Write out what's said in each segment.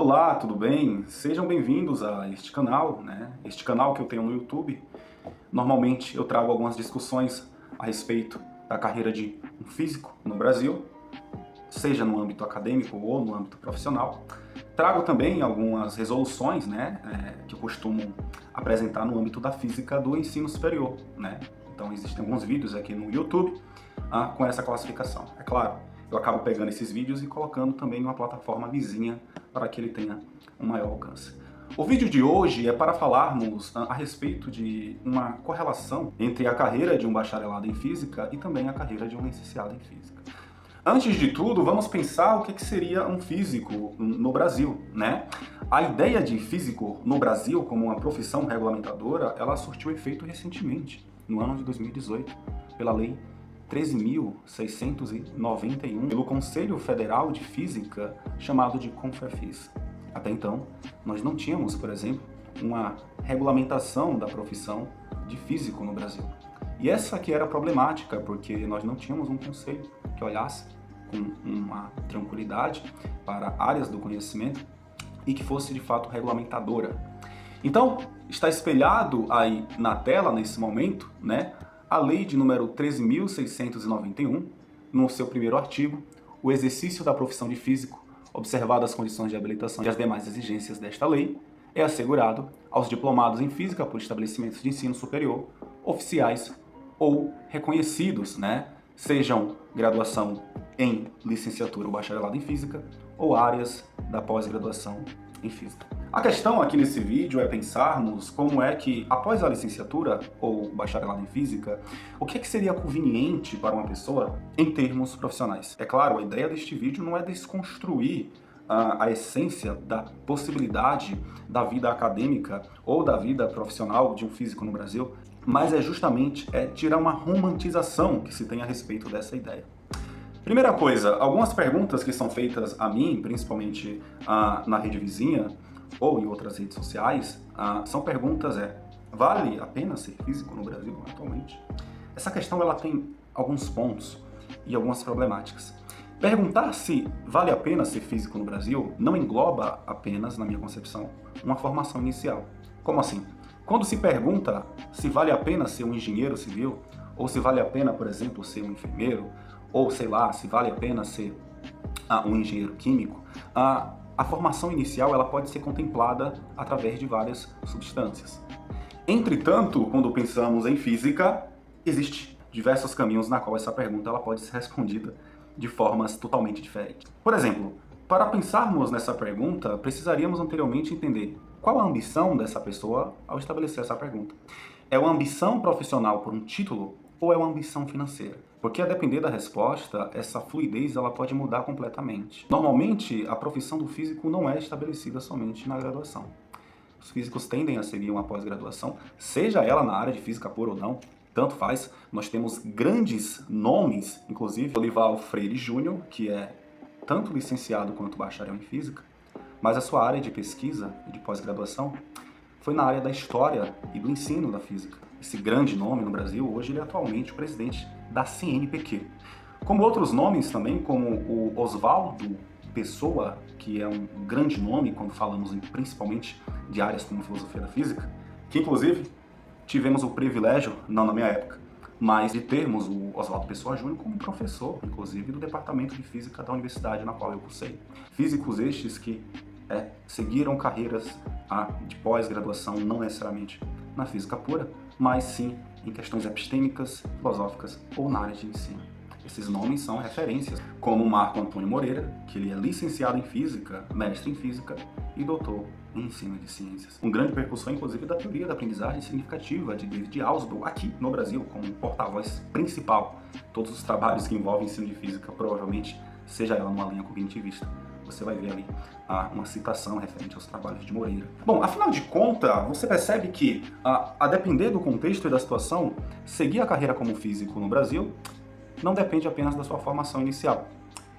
Olá, tudo bem? Sejam bem-vindos a este canal, né? Este canal que eu tenho no YouTube. Normalmente eu trago algumas discussões a respeito da carreira de um físico no Brasil, seja no âmbito acadêmico ou no âmbito profissional. Trago também algumas resoluções, né, que eu costumo apresentar no âmbito da física do ensino superior, né? Então existem alguns vídeos aqui no YouTube com essa classificação. É claro, eu acabo pegando esses vídeos e colocando também numa plataforma vizinha para que ele tenha um maior alcance. O vídeo de hoje é para falarmos a respeito de uma correlação entre a carreira de um bacharelado em física e também a carreira de um licenciado em física. Antes de tudo, vamos pensar o que seria um físico no Brasil, né? A ideia de físico no Brasil como uma profissão regulamentadora, ela surtiu efeito recentemente, no ano de 2018, pela Lei 13.691, pelo Conselho Federal de Física, chamado de CONFEFIS. Até então, nós não tínhamos, por exemplo, uma regulamentação da profissão de físico no Brasil. E essa que era problemática, porque nós não tínhamos um conselho que olhasse com uma tranquilidade para áreas do conhecimento e que fosse de fato regulamentadora. Então, está espelhado aí na tela, nesse momento, né, a lei de número 13.691, no seu primeiro artigo, o exercício da profissão de físico, observadas as condições de habilitação e as demais exigências desta lei, é assegurado aos diplomados em física por estabelecimentos de ensino superior, oficiais ou reconhecidos, né, sejam graduação em licenciatura ou bacharelado em física ou áreas da pós-graduação em física. A questão aqui nesse vídeo é pensarmos como é que, após a licenciatura ou bacharelado em física, o que seria conveniente para uma pessoa em termos profissionais. É claro, a ideia deste vídeo não é desconstruir a essência da possibilidade da vida acadêmica ou da vida profissional de um físico no Brasil, mas é justamente tirar uma romantização que se tem a respeito dessa ideia. Primeira coisa, algumas perguntas que são feitas a mim, principalmente na rede vizinha ou em outras redes sociais, são perguntas vale a pena ser físico no Brasil atualmente? Essa questão ela tem alguns pontos e algumas problemáticas. Perguntar se vale a pena ser físico no Brasil não engloba apenas, na minha concepção, uma formação inicial. Como assim? Quando se pergunta se vale a pena ser um engenheiro civil, ou se vale a pena, por exemplo, ser um enfermeiro, ou sei lá, se vale a pena ser um engenheiro químico, a formação inicial ela pode ser contemplada através de várias substâncias. Entretanto, quando pensamos em física, existem diversos caminhos na qual essa pergunta ela pode ser respondida de formas totalmente diferentes. Por exemplo, para pensarmos nessa pergunta, precisaríamos anteriormente entender qual a ambição dessa pessoa ao estabelecer essa pergunta. É uma ambição profissional por um título ou é uma ambição financeira? Porque a depender da resposta, essa fluidez ela pode mudar completamente. Normalmente, a profissão do físico não é estabelecida somente na graduação. Os físicos tendem a seguir uma pós-graduação, seja ela na área de física pura ou não, tanto faz. Nós temos grandes nomes, inclusive Olival Freire Júnior, que é tanto licenciado quanto bacharel em física, mas a sua área de pesquisa e de pós-graduação foi na área da história e do ensino da física. Esse grande nome no Brasil, hoje ele é atualmente o presidente da CNPq. Como outros nomes também, como o Oswaldo Pessoa, que é um grande nome quando falamos principalmente de áreas como filosofia da física, que inclusive tivemos o privilégio, não na minha época, mas de termos o Oswaldo Pessoa Júnior como professor, inclusive, do Departamento de Física da universidade na qual eu cursei. Físicos estes que seguiram carreiras de pós-graduação, não necessariamente na física pura, mas sim em questões epistêmicas, filosóficas ou na área de ensino. Esses nomes são referências, como Marco Antônio Moreira, que ele é licenciado em física, mestre em física e doutor em ensino de ciências. Um grande percussor, inclusive, da teoria da aprendizagem significativa de David Ausubel, aqui no Brasil, como porta-voz principal. Todos os trabalhos que envolvem ensino de física, provavelmente, seja ela numa linha cognitivista, você vai ver ali uma citação referente aos trabalhos de Moreira. Bom, afinal de contas, você percebe que, a depender do contexto e da situação, seguir a carreira como físico no Brasil não depende apenas da sua formação inicial.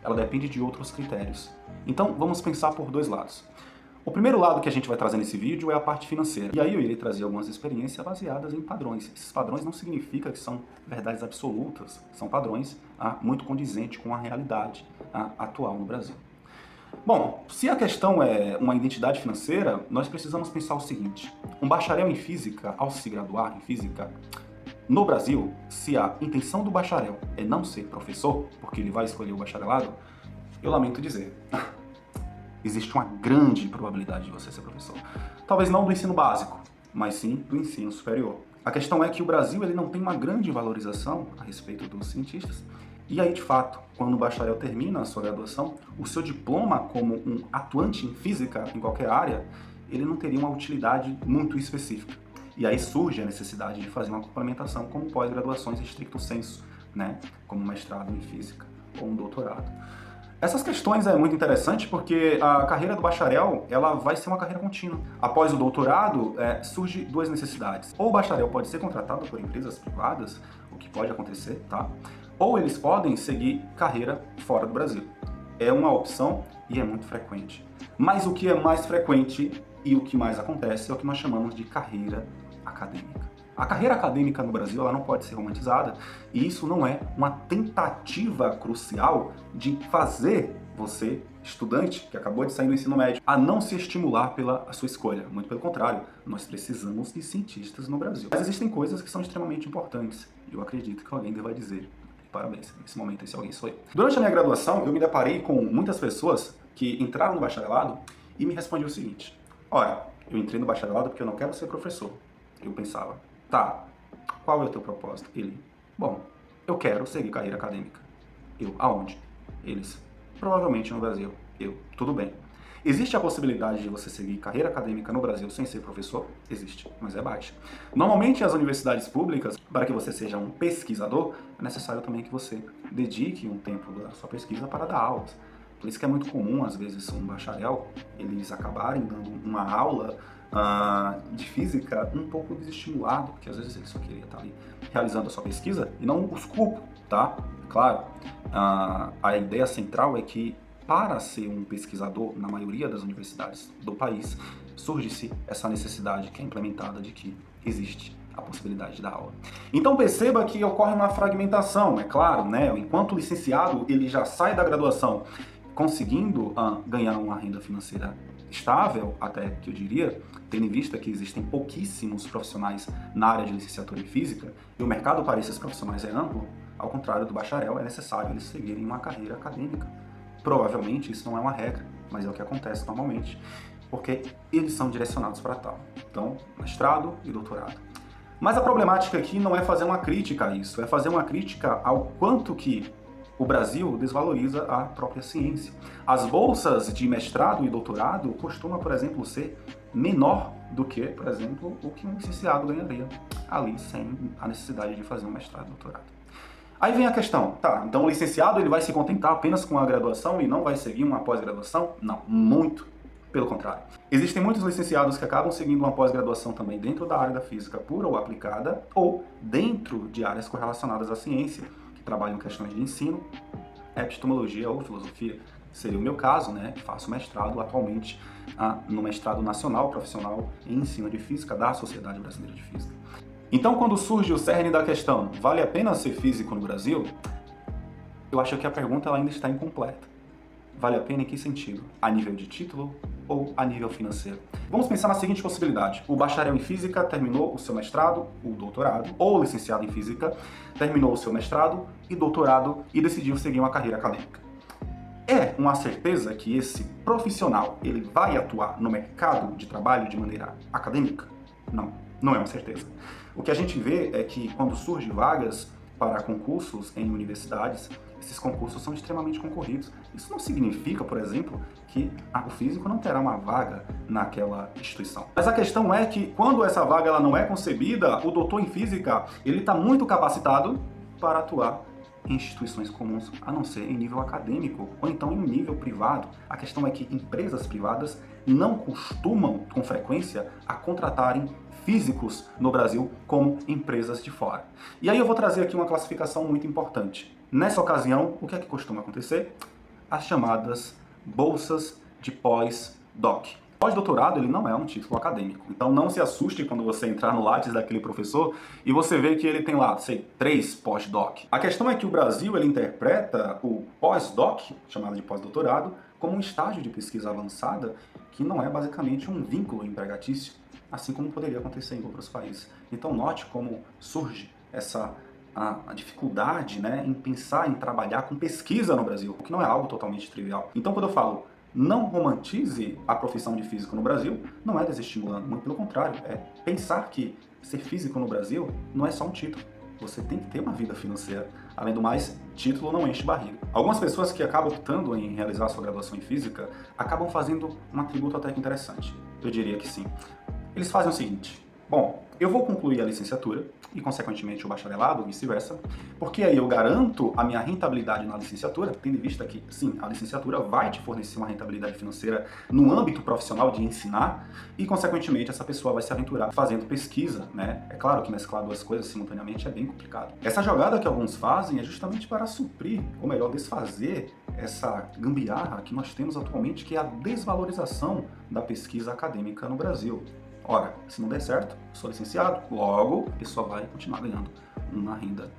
Ela depende de outros critérios. Então, vamos pensar por dois lados. O primeiro lado que a gente vai trazer nesse vídeo é a parte financeira. E aí eu irei trazer algumas experiências baseadas em padrões. Esses padrões não significam que são verdades absolutas, são padrões muito condizentes com a realidade atual no Brasil. Bom, se a questão é uma identidade financeira, nós precisamos pensar o seguinte: um bacharel em física, ao se graduar em física, no Brasil, se a intenção do bacharel é não ser professor, porque ele vai escolher o bacharelado, eu lamento dizer, existe uma grande probabilidade de você ser professor. Talvez não do ensino básico, mas sim do ensino superior. A questão é que o Brasil ele não tem uma grande valorização a respeito dos cientistas. E aí, de fato, quando o bacharel termina a sua graduação, o seu diploma como um atuante em física em qualquer área, ele não teria uma utilidade muito específica. E aí surge a necessidade de fazer uma complementação como pós-graduações em stricto sensu, né? Como um mestrado em física ou um doutorado. Essas questões é muito interessante porque a carreira do bacharel ela vai ser uma carreira contínua. Após o doutorado, surge duas necessidades. Ou o bacharel pode ser contratado por empresas privadas, o que pode acontecer, tá? Ou eles podem seguir carreira fora do Brasil. É uma opção e é muito frequente. Mas o que é mais frequente e o que mais acontece é o que nós chamamos de carreira acadêmica. A carreira acadêmica no Brasil ela não pode ser romantizada e isso não é uma tentativa crucial de fazer você, estudante que acabou de sair do ensino médio, a não se estimular pela sua escolha. Muito pelo contrário, nós precisamos de cientistas no Brasil. Mas existem coisas que são extremamente importantes e eu acredito que alguém deva dizer parabéns, nesse momento esse alguém sou eu. Durante a minha graduação, eu me deparei com muitas pessoas que entraram no bacharelado e me respondiam o seguinte: olha, eu entrei no bacharelado porque eu não quero ser professor. Eu pensava, tá, qual é o teu propósito? Ele, bom, eu quero seguir carreira acadêmica. Eu, aonde? Eles, provavelmente no Brasil. Eu, tudo bem. Existe a possibilidade de você seguir carreira acadêmica no Brasil sem ser professor? Existe, mas é baixa. Normalmente as universidades públicas, para que você seja um pesquisador, é necessário também que você dedique um tempo da sua pesquisa para dar aulas. Por isso que é muito comum, às vezes, um bacharel, eles acabarem dando uma aula de física um pouco desestimulado, porque às vezes ele só queria estar ali realizando a sua pesquisa, e não os culpo, tá? Claro, a ideia central é que para ser um pesquisador na maioria das universidades do país, surge-se essa necessidade que é implementada de que existe a possibilidade da aula. Então perceba que ocorre uma fragmentação, é claro, né? Enquanto o licenciado ele já sai da graduação conseguindo ganhar uma renda financeira estável, até que eu diria, tendo em vista que existem pouquíssimos profissionais na área de licenciatura em física, e o mercado para esses profissionais é amplo, ao contrário do bacharel, é necessário eles seguirem uma carreira acadêmica. Provavelmente isso não é uma regra, mas é o que acontece normalmente, porque eles são direcionados para tal. Então, mestrado e doutorado. Mas a problemática aqui não é fazer uma crítica a isso, é fazer uma crítica ao quanto que o Brasil desvaloriza a própria ciência. As bolsas de mestrado e doutorado costumam, por exemplo, ser menor do que, por exemplo, o que um licenciado ganharia ali sem a necessidade de fazer um mestrado e doutorado. Aí vem a questão, tá, então o licenciado ele vai se contentar apenas com a graduação e não vai seguir uma pós-graduação? Não, muito pelo contrário. Existem muitos licenciados que acabam seguindo uma pós-graduação também dentro da área da física pura ou aplicada, ou dentro de áreas correlacionadas à ciência, que trabalham questões de ensino, epistemologia ou filosofia. Seria o meu caso, né, que faço mestrado atualmente no mestrado nacional profissional em ensino de física da Sociedade Brasileira de Física. Então, quando surge o cerne da questão, vale a pena ser físico no Brasil? Eu acho que a pergunta ela ainda está incompleta. Vale a pena em que sentido? A nível de título ou a nível financeiro? Vamos pensar na seguinte possibilidade. O bacharel em física terminou o seu mestrado, o doutorado, ou o licenciado em física terminou o seu mestrado e doutorado e decidiu seguir uma carreira acadêmica. É uma certeza que esse profissional ele vai atuar no mercado de trabalho de maneira acadêmica? Não, não é uma certeza. O que a gente vê é que quando surgem vagas para concursos em universidades, esses concursos são extremamente concorridos. Isso não significa, por exemplo, que o físico não terá uma vaga naquela instituição. Mas a questão é que quando essa vaga ela não é concebida, o doutor em física ele está muito capacitado para atuar em instituições comuns, a não ser em nível acadêmico ou então em um nível privado. A questão é que empresas privadas não costumam, com frequência, a contratarem físicos no Brasil como empresas de fora. E aí eu vou trazer aqui uma classificação muito importante. Nessa ocasião, o que é que costuma acontecer? As chamadas bolsas de pós-doc. Pós-doutorado ele não é um título acadêmico, então não se assuste quando você entrar no Lattes daquele professor e você vê que ele tem lá, sei, 3 pós-doc. A questão é que o Brasil ele interpreta o pós-doc, chamado de pós-doutorado, como um estágio de pesquisa avançada que não é basicamente um vínculo empregatício, assim como poderia acontecer em outros países. Então note como surge essa a dificuldade, né, em pensar em trabalhar com pesquisa no Brasil, o que não é algo totalmente trivial. Então quando eu falo não romantize a profissão de físico no Brasil, não é desestimulando, muito pelo contrário, é pensar que ser físico no Brasil não é só um título. Você tem que ter uma vida financeira. Além do mais, título não enche barriga. Algumas pessoas que acabam optando em realizar sua graduação em física acabam fazendo um atributo até que interessante. Eu diria que sim. Eles fazem o seguinte: bom, eu vou concluir a licenciatura e, consequentemente, o bacharelado, vice-versa, porque aí eu garanto a minha rentabilidade na licenciatura, tendo em vista que, sim, a licenciatura vai te fornecer uma rentabilidade financeira no âmbito profissional de ensinar e, consequentemente, essa pessoa vai se aventurar fazendo pesquisa, né? É claro que mesclar duas coisas simultaneamente é bem complicado. Essa jogada que alguns fazem é justamente para suprir, ou melhor, desfazer essa gambiarra que nós temos atualmente, que é a desvalorização da pesquisa acadêmica no Brasil. Ora, se não der certo, sou licenciado, logo a pessoa vai continuar ganhando uma renda,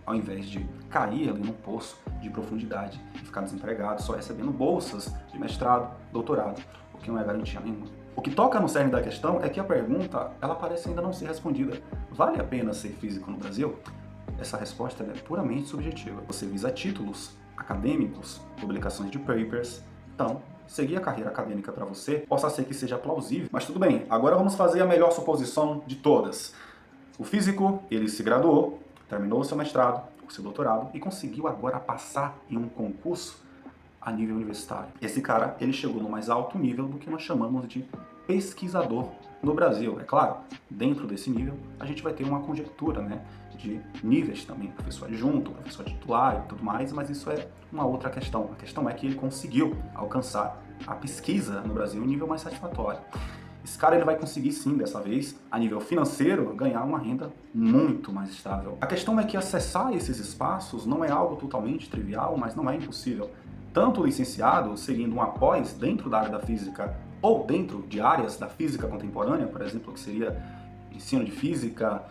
ao invés de cair ali num poço de profundidade e ficar desempregado, só recebendo bolsas de mestrado, doutorado, o que não é garantia nenhuma. O que toca no cerne da questão é que a pergunta, ela parece ainda não ser respondida. Vale a pena ser físico no Brasil? Essa resposta é puramente subjetiva. Você visa títulos acadêmicos, publicações de papers, então seguir a carreira acadêmica para você possa ser que seja plausível. Mas tudo bem, agora vamos fazer a melhor suposição de todas. O físico, ele se graduou, terminou o seu mestrado, o seu doutorado e conseguiu agora passar em um concurso a nível universitário. Esse cara, ele chegou no mais alto nível do que nós chamamos de pesquisador no Brasil. É claro, dentro desse nível, a gente vai ter uma conjectura, né, de níveis também, professor adjunto, professor titular e tudo mais, mas isso é uma outra questão. A questão é que ele conseguiu alcançar a pesquisa no Brasil em um nível mais satisfatório. Esse cara ele vai conseguir sim, dessa vez, a nível financeiro, ganhar uma renda muito mais estável. A questão é que acessar esses espaços não é algo totalmente trivial, mas não é impossível. Tanto o licenciado, seguindo um após dentro da área da física ou dentro de áreas da física contemporânea, por exemplo, que seria ensino de física,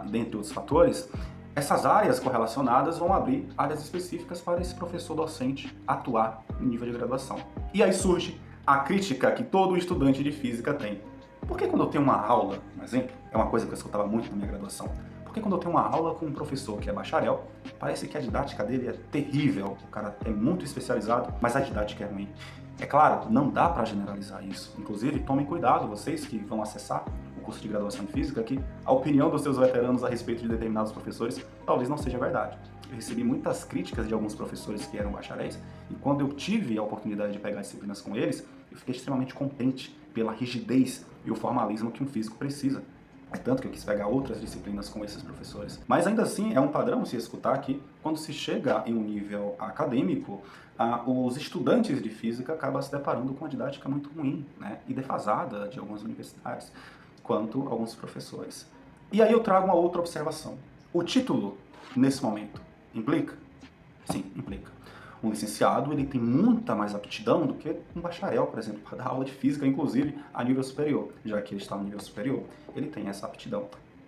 dentre outros fatores, essas áreas correlacionadas vão abrir áreas específicas para esse professor docente atuar em nível de graduação. E aí surge a crítica que todo estudante de física tem. Por que quando eu tenho uma aula, um exemplo, é uma coisa que eu escutava muito na minha graduação, por que quando eu tenho uma aula com um professor que é bacharel, parece que a didática dele é terrível, o cara é muito especializado, mas a didática é ruim? É claro, não dá para generalizar isso. Inclusive, tomem cuidado, vocês que vão acessar o curso de graduação em física, que a opinião dos seus veteranos a respeito de determinados professores talvez não seja verdade. Eu recebi muitas críticas de alguns professores que eram bacharéis, e quando eu tive a oportunidade de pegar disciplinas com eles, eu fiquei extremamente contente pela rigidez e o formalismo que um físico precisa. É tanto que eu quis pegar outras disciplinas com esses professores. Mas ainda assim, é um padrão se escutar que, quando se chega em um nível acadêmico, os estudantes de física acabam se deparando com uma didática muito ruim, né, e defasada de algumas universidades, quanto alguns professores. E aí eu trago uma outra observação. O título, nesse momento, implica? Sim, implica. Um licenciado ele tem muita mais aptidão do que um bacharel, por exemplo, para dar aula de física, inclusive a nível superior. Já que ele está no nível superior, ele tem essa aptidão.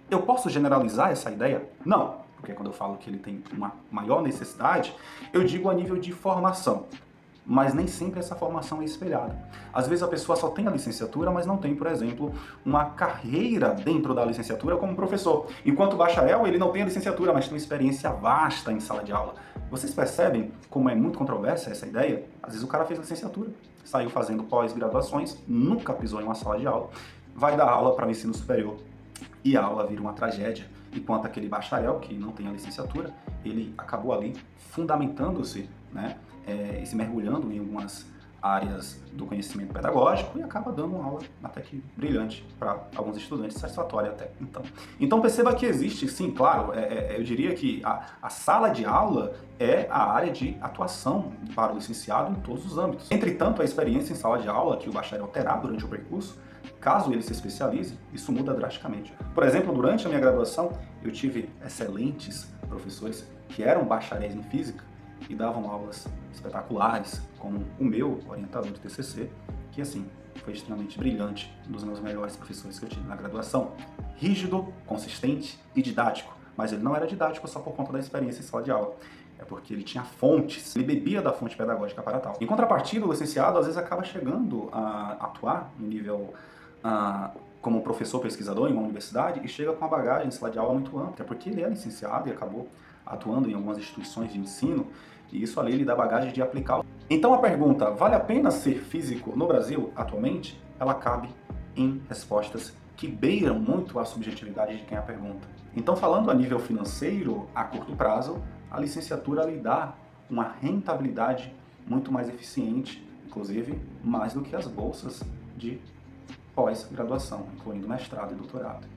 Eu posso generalizar essa ideia? Não, porque quando eu falo que ele tem uma maior necessidade, eu digo a nível de formação. Mas nem sempre essa formação é espelhada. Às vezes a pessoa só tem a licenciatura, mas não tem, por exemplo, uma carreira dentro da licenciatura como professor. Enquanto bacharel, ele não tem a licenciatura, mas tem uma experiência vasta em sala de aula. Vocês percebem como é muito controversa essa ideia? Às vezes o cara fez licenciatura, saiu fazendo pós-graduações, nunca pisou em uma sala de aula, vai dar aula para o ensino superior e a aula vira uma tragédia. Enquanto aquele bacharel, que não tem a licenciatura, ele acabou ali fundamentando-se, né, e se mergulhando em algumas áreas do conhecimento pedagógico e acaba dando uma aula até que brilhante para alguns estudantes, satisfatória até. Então perceba que existe, sim, claro, eu diria que a sala de aula é a área de atuação para o licenciado em todos os âmbitos. Entretanto, a experiência em sala de aula que o bacharel terá durante o percurso, caso ele se especialize, isso muda drasticamente. Por exemplo, durante a minha graduação, eu tive excelentes professores que eram bacharéis em física e davam aulas espetaculares, como o meu orientador de TCC, que assim, foi extremamente brilhante, um dos meus melhores professores que eu tive na graduação. Rígido, consistente e didático, mas ele não era didático só por conta da experiência em sala de aula. é porque ele tinha fontes, ele bebia da fonte pedagógica para tal. Em contrapartida, o licenciado às vezes acaba chegando a atuar no nível como professor pesquisador em uma universidade e chega com uma bagagem de sala de aula muito ampla, porque ele é licenciado e acabou atuando em algumas instituições de ensino, e isso ali lhe dá bagagem de aplicar. Então a pergunta, vale a pena ser físico no Brasil atualmente? Ela cabe em respostas que beiram muito a subjetividade de quem a pergunta. Então, falando a nível financeiro, a curto prazo, a licenciatura lhe dá uma rentabilidade muito mais eficiente, inclusive mais do que as bolsas de pós-graduação, incluindo mestrado e doutorado.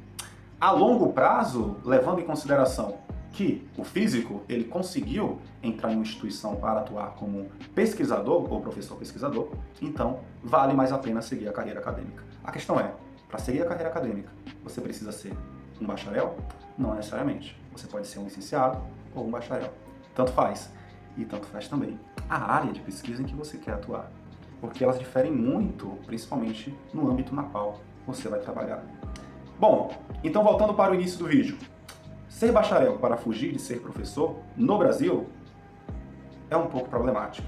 A longo prazo, levando em consideração que o físico ele conseguiu entrar em uma instituição para atuar como pesquisador ou professor pesquisador, então vale mais a pena seguir a carreira acadêmica. A questão é, para seguir a carreira acadêmica, você precisa ser um bacharel? Não necessariamente. Você pode ser um licenciado ou um bacharel. Tanto faz. E tanto faz também a área de pesquisa em que você quer atuar. Porque elas diferem muito, principalmente no âmbito na qual você vai trabalhar. Bom, então voltando para o início do vídeo. Ser bacharel para fugir de ser professor no Brasil é um pouco problemático.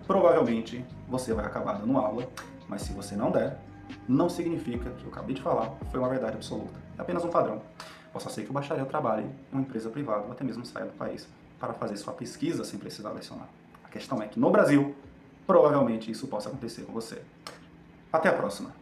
Provavelmente você vai acabar dando aula, mas se você não der, não significa que eu acabei de falar foi uma verdade absoluta. É apenas um padrão. Possa ser que o bacharel trabalhe em uma empresa privada ou até mesmo saia do país para fazer sua pesquisa sem precisar lecionar. A questão é que no Brasil, provavelmente isso possa acontecer com você. Até a próxima!